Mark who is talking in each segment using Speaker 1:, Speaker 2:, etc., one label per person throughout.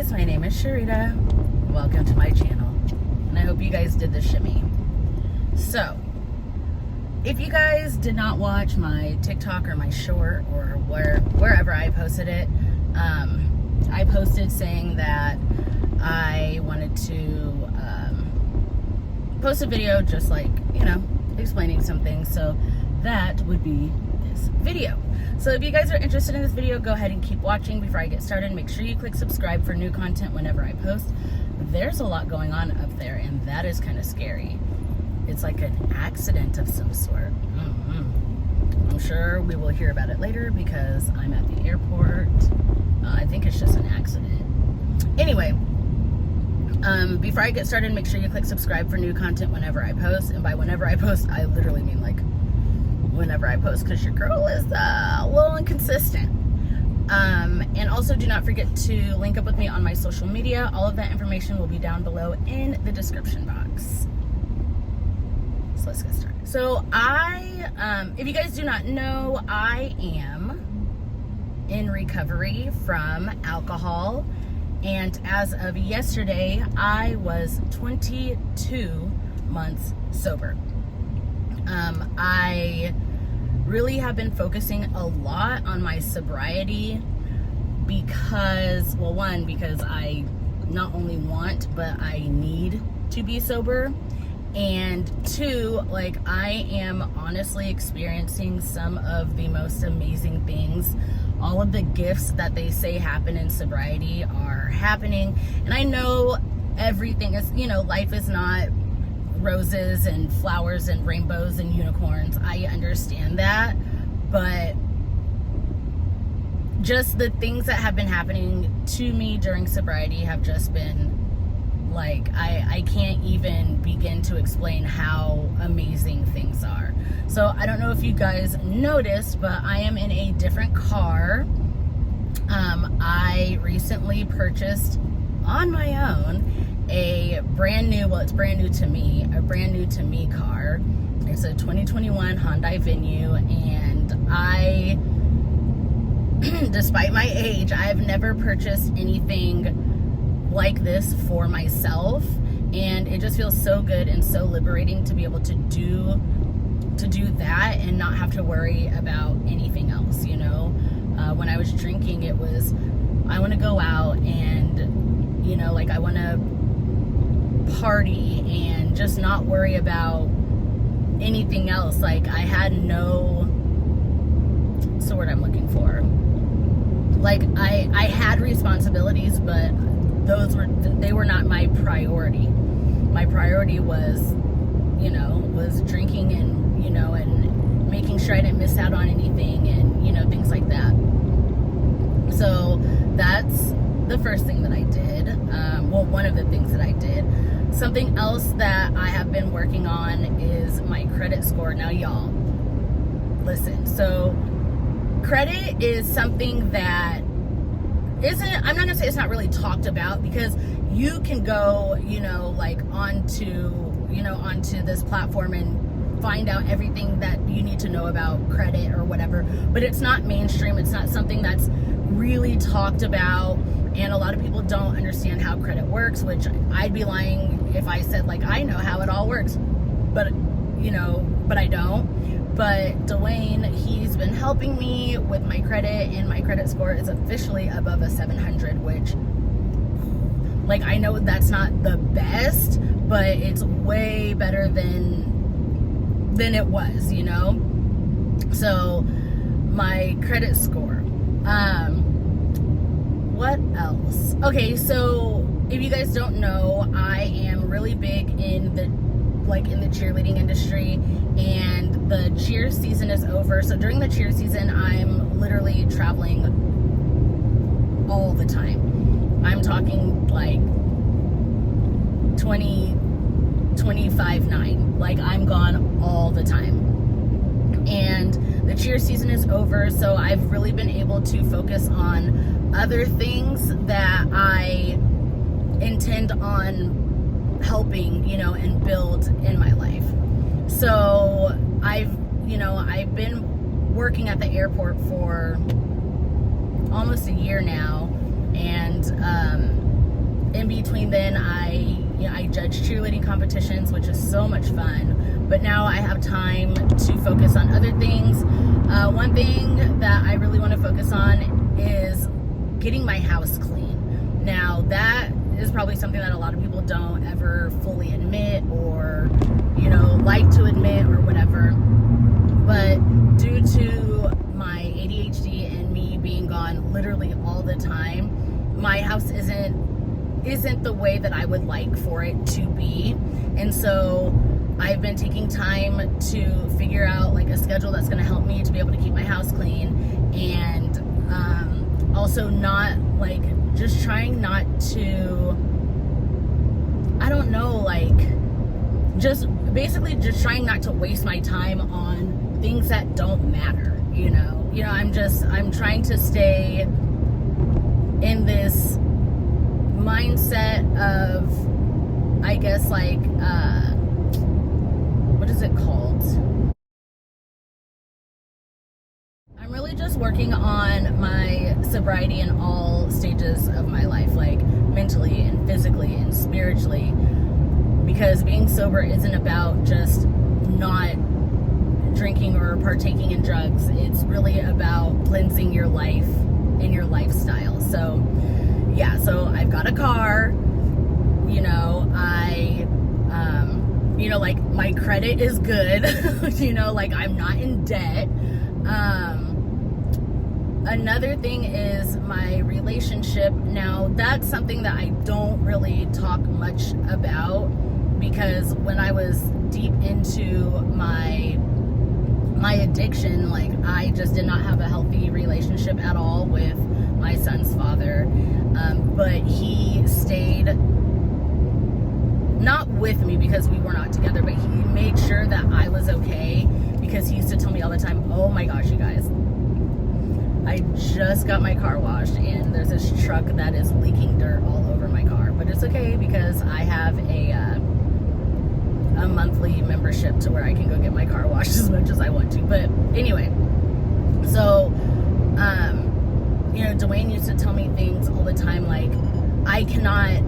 Speaker 1: guys, my name is Cherita. Welcome to my channel, and I hope you guys did the shimmy. So, if you guys did not watch my TikTok or my short or wherever I posted it, I posted saying that I wanted to post a video just like, explaining some things. So that would be this video. So if you guys are interested in this video, go ahead and keep watching. Before I get started, make sure you click subscribe for new content whenever I post. There's a lot going on up there, and that is kind of scary. It's like an accident of some sort. I'm sure we will hear about it later because I'm at the airport. I think it's just an accident. Anyway, before I get started, make sure you click subscribe for new content whenever I post. And by whenever I post, I literally mean like whenever I post, because your girl is a little inconsistent. And also do not forget to link up with me on my social media. All of that information will be down below in the description box. So let's get started. So if you guys do not know, I am in recovery from alcohol. And as of yesterday, I was 22 months sober. I really have been focusing a lot on my sobriety because, well, one, because I not only want, but I need to be sober. And two, like, I am honestly experiencing some of the most amazing things. All of the gifts that they say happen in sobriety are happening. And I know everything is, life is not roses and flowers and rainbows and unicorns. I understand that. But just the things that have been happening to me during sobriety have just been like, I can't even begin to explain how amazing things are. So I don't know if you guys noticed, but I am in a different car. I recently purchased on my own a brand new, well, it's brand new to me, a brand new to me car. It's a 2021 Hyundai Venue, and I, despite my age, I've never purchased anything like this for myself, and it just feels so good and so liberating to be able to do that and not have to worry about anything else. When I was drinking, it was, I want to go out and, like, I want to party and just not worry about anything else. Like, I had no, what's the word I'm looking for? Like, I had responsibilities, but they were not my priority. My priority was, was drinking and, and making sure I didn't miss out on anything and, things like that. So that's the first thing that I did. One of the things that I did. Something else that I have been working on is my credit score. Now, y'all, listen. So credit is something that I'm not gonna say it's not really talked about, because you can go, onto this platform and find out everything that you need to know about credit or whatever, but it's not mainstream. It's not something that's really talked about, and a lot of people don't understand how credit works, which I'd be lying if I said, like, I know how it all works, but I don't. But Dwayne, he's been helping me with my credit, and my credit score is officially above a 700, which, like, I know that's not the best, but it's way better than it was, So my credit score. What else? Okay, so if you guys don't know, I am really big in the cheerleading industry, and the cheer season is over. So during the cheer season, I'm literally traveling all the time. I'm talking like 25/9. Like, I'm gone all the time. And the cheer season is over, so I've really been able to focus on other things that I intend on helping, and build in my life. So I've been working at the airport for almost a year now, and in between then, I judge cheerleading competitions, which is so much fun. But now I have time to focus on other things. One thing that I really want to focus on is getting my house clean. Now, that is probably something that a lot of people don't ever fully admit, or like to admit, or whatever. But due to my ADHD and me being gone literally all the time, my house isn't the way that I would like for it to be. And so I've been taking time to figure out like a schedule that's going to help me to be able to keep my house clean, and also not like just trying not to, I don't know, like just basically just trying not to waste my time on things that don't matter. I'm trying to stay in this mindset of, I guess, like what is it called? I'm really just working on my sobriety in all stages of my life, like mentally and physically and spiritually, because being sober isn't about just not drinking or partaking in drugs. It's really about cleansing your life and your lifestyle. So yeah, so I've got a car, like my credit is good, like I'm not in debt. Another thing is my relationship. Now, that's something that I don't really talk much about, because when I was deep into my addiction, like I just did not have a healthy relationship at all with my son's father. But he stayed, not with me because we were not together, but he made sure that I was okay, because he used to tell me all the time, oh my gosh, you guys, I just got my car washed and there's this truck that is leaking dirt all over my car. But it's okay, because I have a monthly membership to where I can go get my car washed as much as I want to. But anyway, so Dwayne used to tell me things all the time, like, I cannot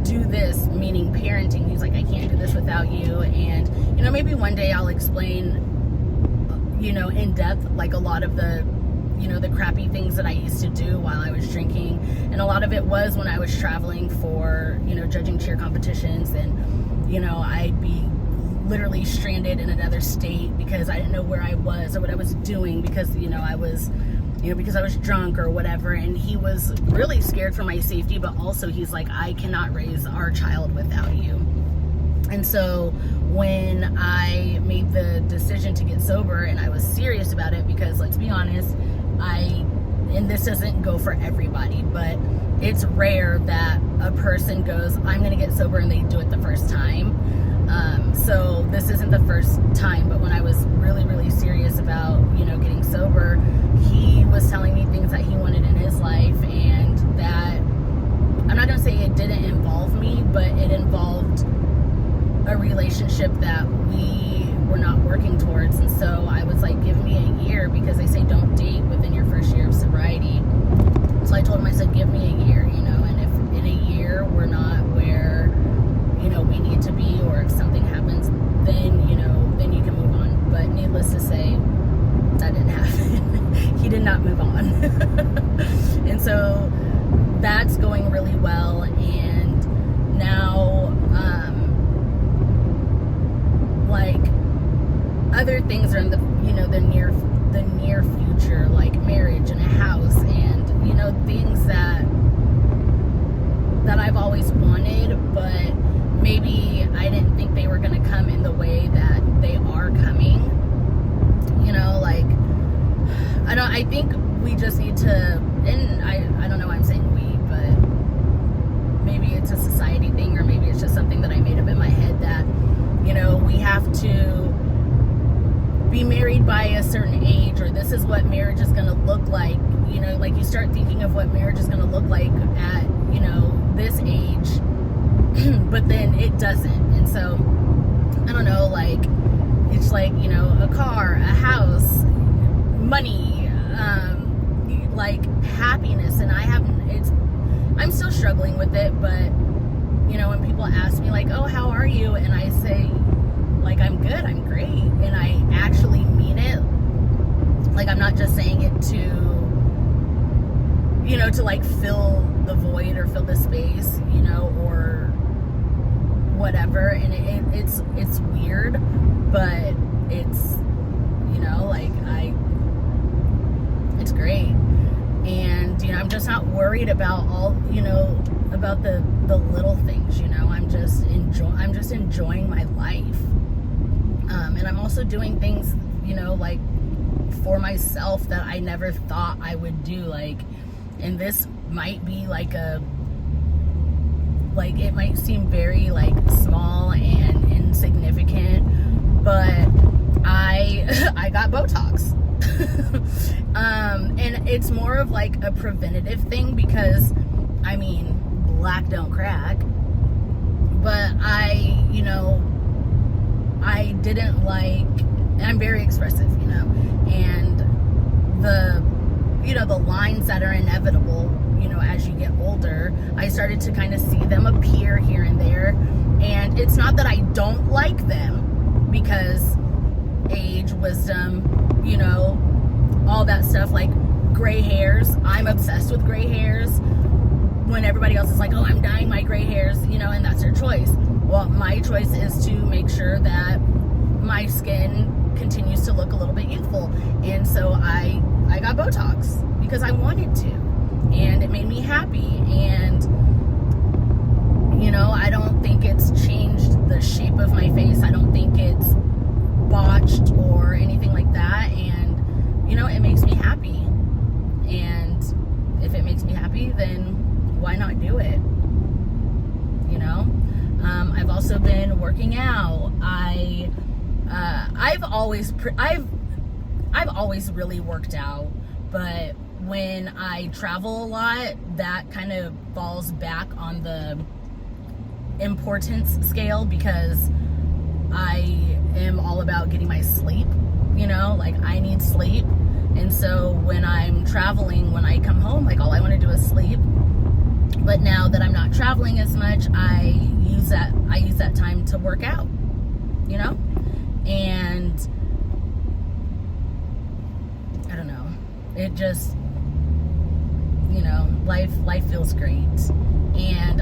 Speaker 1: do this, meaning parenting. He's like, I can't do this without you. And maybe one day I'll explain in depth, like a lot of the the crappy things that I used to do while I was drinking. And a lot of it was when I was traveling for judging cheer competitions, and I'd be literally stranded in another state because I didn't know where I was or what I was doing, because I was because I was drunk or whatever. And he was really scared for my safety, but also he's like, I cannot raise our child without you. And so when I made the decision to get sober, and I was serious about it, because let's be honest, and this doesn't go for everybody, but it's rare that a person goes, I'm going to get sober, and they do it the first time. So this isn't the first time, but when I was really, really serious about, getting sober, he was telling me things that he wanted in his life, and that, I'm not going to say it didn't involve me, but it involved a relationship that we were not working towards. And so I was like, give me a year, because they say don't date within your first year of sobriety. So I told him, I said, give me a year, and if in a year we're not where, we need to be, or if something happens, then, then you can move on. But needless to say, that didn't happen. He did not move on. And so that's going really well. And now, like, other things are in the the near future, like marriage and a house, and things that I've always wanted, but maybe I didn't think they were going to come in the way that they are coming. Like, I think we just need to, and I don't know why I'm saying we, but maybe it's a society thing, or maybe it's just something that I made up in my head, that we have to be married by a certain age, or this is what marriage is going to look like. Like, you start thinking of what marriage is going to look like at this age, but then it doesn't. And so I don't know, like, it's like a car, a house, money, like happiness, and I'm still struggling with it, but you know, when people ask me like, oh, how are you? And I say, like, I'm good, I'm great. And I actually mean it. Like, I'm not just saying it to, you know, to like fill the void or fill the space, you know, or whatever. And it's weird, but it's, you know, like, it's great. And, you know, I'm just not worried about all, you know, about the little things, you know. I'm just enjoying my life. And I'm also doing things, you know, like, for myself that I never thought I would do. Like, and this might be like it might seem very like small and insignificant, but I got Botox. And it's more of like a preventative thing, because I mean, black don't crack. But you know, I didn't like, I'm very expressive, you know, and you know, the lines that are inevitable, you know, as you get older, I started to kind of see them appear here and there. And it's not that I don't like them, because age, wisdom, you know, all that stuff. Like gray hairs, I'm obsessed with gray hairs, when everybody else is like, oh, I'm dyeing my gray hairs, you know, and that's their choice. Well, my choice is to make sure that my skin continues to look a little bit youthful. And so I got Botox because I wanted to, and it made me happy. And, you know, I don't think it's changed the shape of my face. I don't think it's botched or anything like that. And, you know, it makes me happy. And if it makes me happy, then why not do it? You know? I've also been working out. I've always really worked out, but when I travel a lot, that kind of falls back on the importance scale, because I am all about getting my sleep, you know, like I need sleep. And so when I'm traveling, when I come home, like all I want to do is sleep. But now that I'm not traveling as much, I use that time to work out, you know? And I don't know, it just, you know, life feels great. And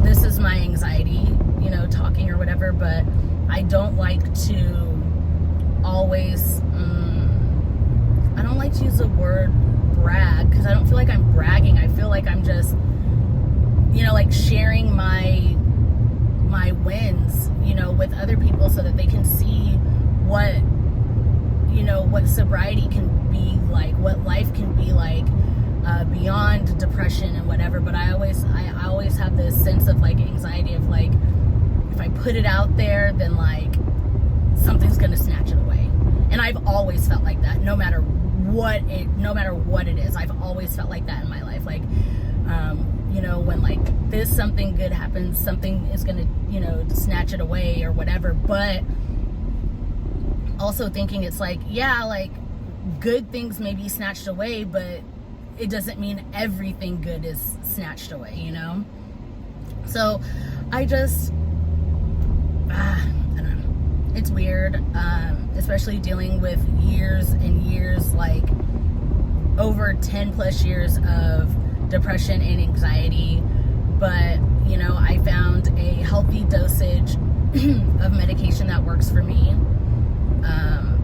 Speaker 1: this is my anxiety, you know, talking or whatever, but I don't like to always, I don't like to use the word brag, because I don't feel like I'm bragging. I feel like I'm just, you know, like sharing my wins, you know, with other people, so that they can see what, you know, what sobriety can be like, what life can be like, beyond depression and whatever. But I always have this sense of like anxiety of like, if I put it out there, then like something's gonna snatch it away. And I've always felt like that, no matter what it is. I've always felt like that in my life. Like, you know, when like something good happens, something is gonna, you know, snatch it away or whatever. But also thinking it's like, yeah, like good things may be snatched away, but it doesn't mean everything good is snatched away, you know? So I just, I don't know. It's weird, especially dealing with years and years, like over 10 plus years of depression and anxiety. But, you know, I found a healthy dosage of medication that works for me.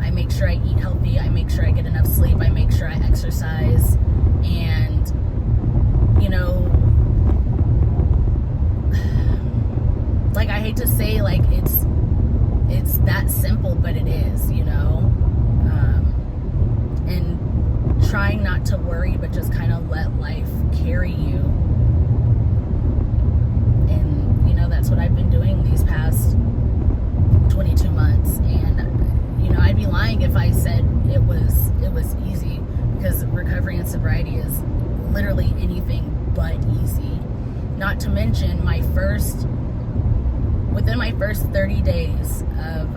Speaker 1: I make sure I eat healthy. I make sure I get enough sleep. I make sure I exercise. And, you know, like, I hate to say, like, it's that simple, but it is, you know? And trying not to worry, but just kind of let life carry you. And, you know, that's what I've been doing these past 22 months. And, you know, I'd be lying if I said it was easy, because recovery and sobriety is literally anything but easy. Not to mention within my first 30 days of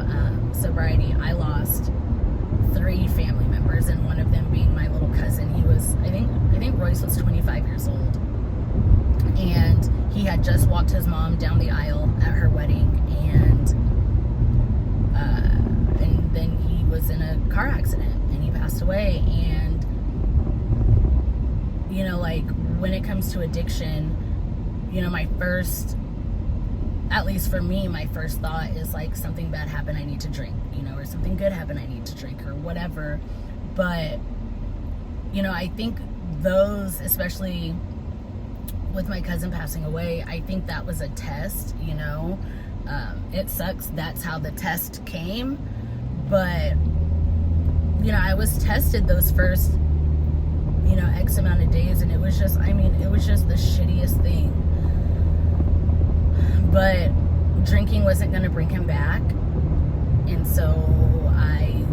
Speaker 1: sobriety, I lost 3 family members, and one of them being my little cousin. He was, I think Royce was 25 years old, and had just walked his mom down the aisle at her wedding, and then he was in a car accident and he passed away. And you know, like, when it comes to addiction, you know, at least for me, my first thought is like, something bad happened, I need to drink, you know, or something good happened, I need to drink, or whatever. But you know, I think those, especially with my cousin passing away, I think that was a test, you know. It sucks that's how the test came, but you know, I was tested those first, you know, X amount of days, and it was just, I mean, it was just the shittiest thing. But drinking wasn't going to bring him back, and so I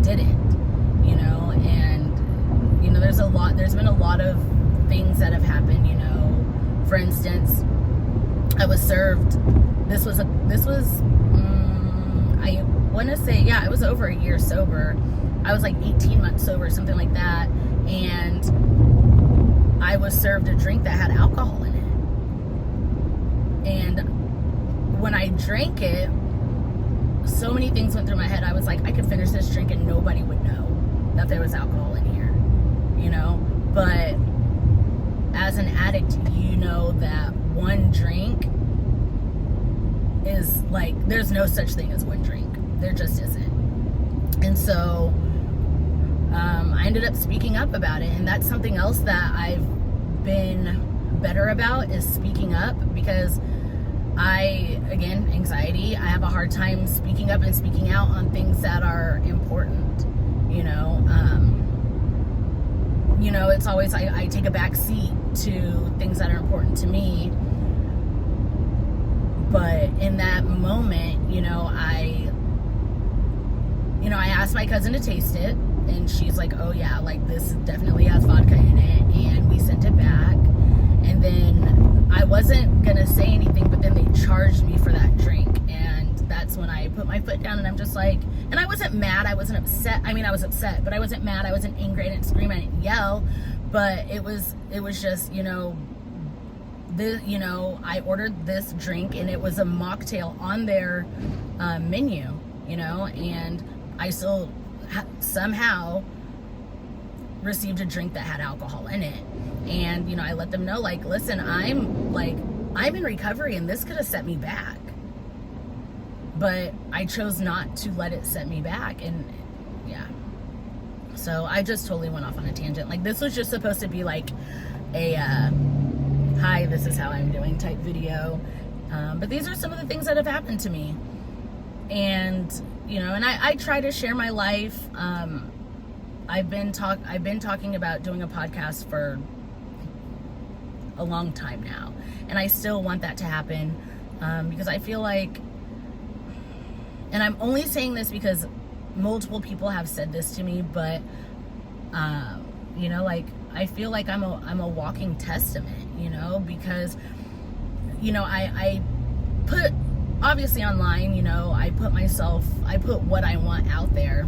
Speaker 1: didn't, you know. And you know, there's been a lot of things that have happened, you know. For instance, I was served, I want to say, yeah, I was over a year sober. I was like 18 months sober, something like that, and I was served a drink that had alcohol in it. And when I drank it, so many things went through my head. I was like, I could finish this drink and nobody would know that there was alcohol in here, you know. But as an addict, you know that one drink is like, there's no such thing as one drink. There just isn't. And so I ended up speaking up about it, and that's something else that I've been better about, is speaking up, because again, anxiety, I have a hard time speaking up and speaking out on things that are important, you know. You know, it's always, I take a back seat to things that are important to me. But in that moment, you know, I asked my cousin to taste it, and she's like, oh yeah, like, this definitely has vodka in it, and we sent it back. And then I wasn't gonna say anything, but then they charged me for that drink, and that's when I put my foot down, and I'm just like, and I wasn't mad, I wasn't upset. I mean, I was upset, but I wasn't mad, I wasn't angry, I didn't scream, I didn't yell, but it was just, you know, I ordered this drink, and it was a mocktail on their menu, you know, and I still somehow received a drink that had alcohol in it. And, you know, I let them know, like, listen, I'm in recovery, and this could have set me back, but I chose not to let it set me back. And yeah, so I just totally went off on a tangent. Like, this was just supposed to be like a hi, this is how I'm doing type video, but these are some of the things that have happened to me. And you know, and I try to share my life. I've been talking about doing a podcast for a long time now, and I still want that to happen, because I feel like, and I'm only saying this because multiple people have said this to me, but you know, like, I feel like I'm a walking testament, you know, because, you know, I put, obviously online, you know, I put what I want out there,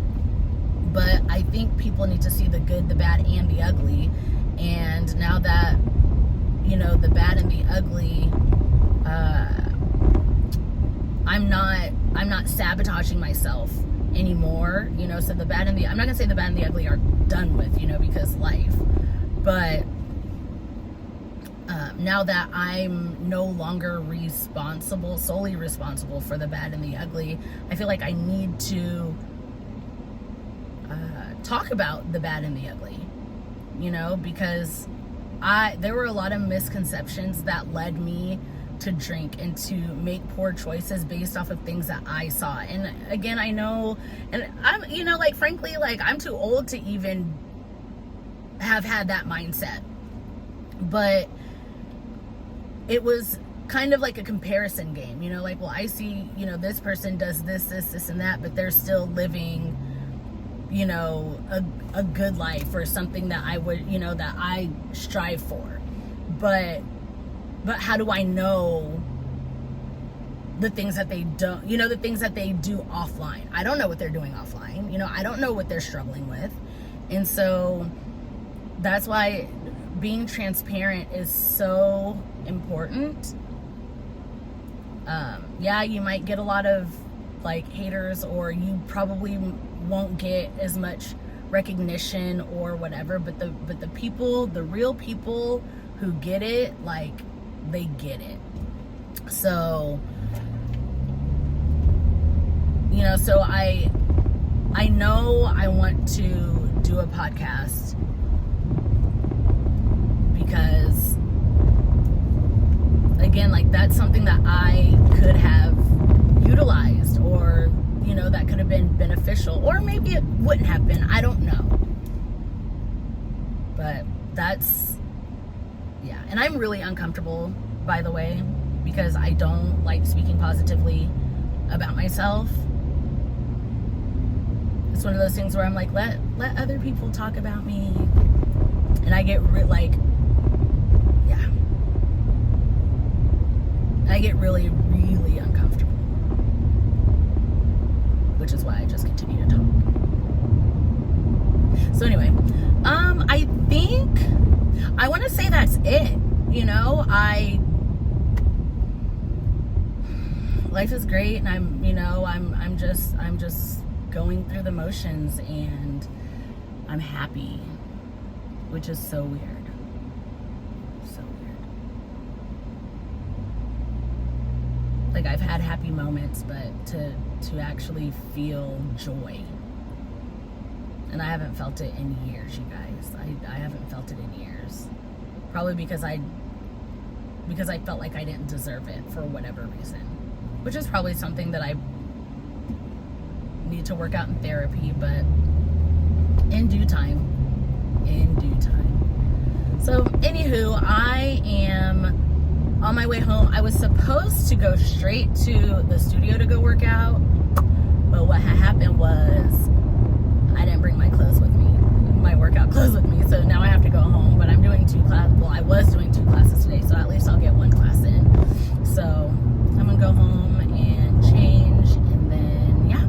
Speaker 1: but I think people need to see the good, the bad, and the ugly. And now that, you know, the bad and the ugly, I'm not sabotaging myself anymore, you know. So I'm not gonna say the bad and the ugly are done with, you know, because life, but now that I'm no longer solely responsible for the bad and the ugly, I feel like I need to talk about the bad and the ugly, you know, because there were a lot of misconceptions that led me to drink and to make poor choices based off of things that I saw. And again, I know, and I'm, you know, like, frankly, like, I'm too old to even have had that mindset, but it was kind of like a comparison game, you know, like, well, I see, you know, this person does this, and that, but they're still living, you know, a good life, or something that I would, you know, that I strive for. But how do I know the things that they don't, you know, the things that they do offline? I don't know what they're doing offline, you know, I don't know what they're struggling with. And so that's why being transparent is so important. Yeah, you might get a lot of like haters, or you probably won't get as much recognition or whatever, but the people, the real people who get it, like, they get it. So, you know, so I know I want to do a podcast because, again, like, that's something that I could have utilized, or, you know, that could have been beneficial, or maybe it wouldn't have been. I don't know. But that's, yeah. And I'm really uncomfortable, by the way, because I don't like speaking positively about myself. It's one of those things where I'm like, let other people talk about me. And I get like, yeah. I get really, really uncomfortable. Which is why I just continue to talk. So anyway, I think I want to say that's it. You know, life is great, and I'm just going through the motions, and I'm happy, which is so weird. So weird. Like, I've had happy moments, but to actually feel joy, and I haven't felt it in years, you guys. I haven't felt it in years. Probably because I felt like I didn't deserve it for whatever reason, which is probably something that I need to work out in therapy, but in due time. So anywho, I am on my way home. I was supposed to go straight to the studio to go work out, but what happened was I didn't bring my clothes with me, my workout clothes with me, so now I have to go home. But I'm doing 2 classes. Well, I was doing 2 classes today, so at least I'll get 1 class in. So I'm gonna go home and change, and then, yeah.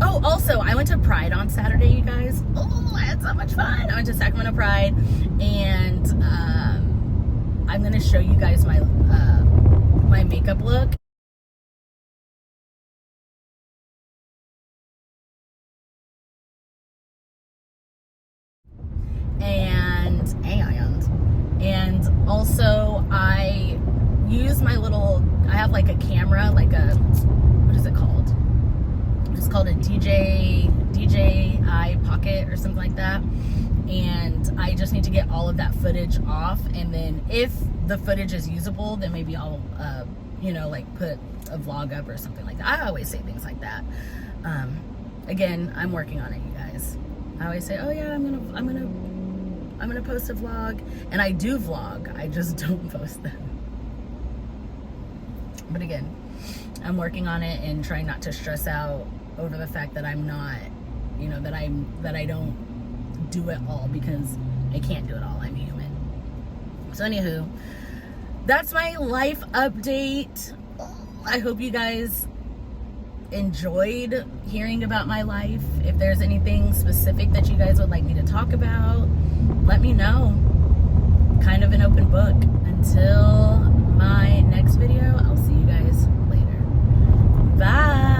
Speaker 1: Oh, also, I went to Pride on Saturday, you guys. Oh, I had so much fun. I went to Sacramento Pride, and I'm gonna show you guys my my makeup look. And also I use my little, I have like a camera, like a, what is it called? It's called a DJI Pocket or something like that. And I just need to get all of that footage off. And then if the footage is usable, then maybe I'll, you know, like put a vlog up or something like that. I always say things like that. Again, I'm working on it, you guys. I always say, oh yeah, I'm gonna post a vlog, and I do vlog, I just don't post them. But again, I'm working on it and trying not to stress out over the fact that I'm not, you know, that I don't do it all, because I can't do it all. I'm human. So anywho, that's my life update. I hope you guys enjoyed hearing about my life. If there's anything specific that you guys would like me to talk about, let me know. Kind of an open book. Until my next video, I'll see you guys later. Bye.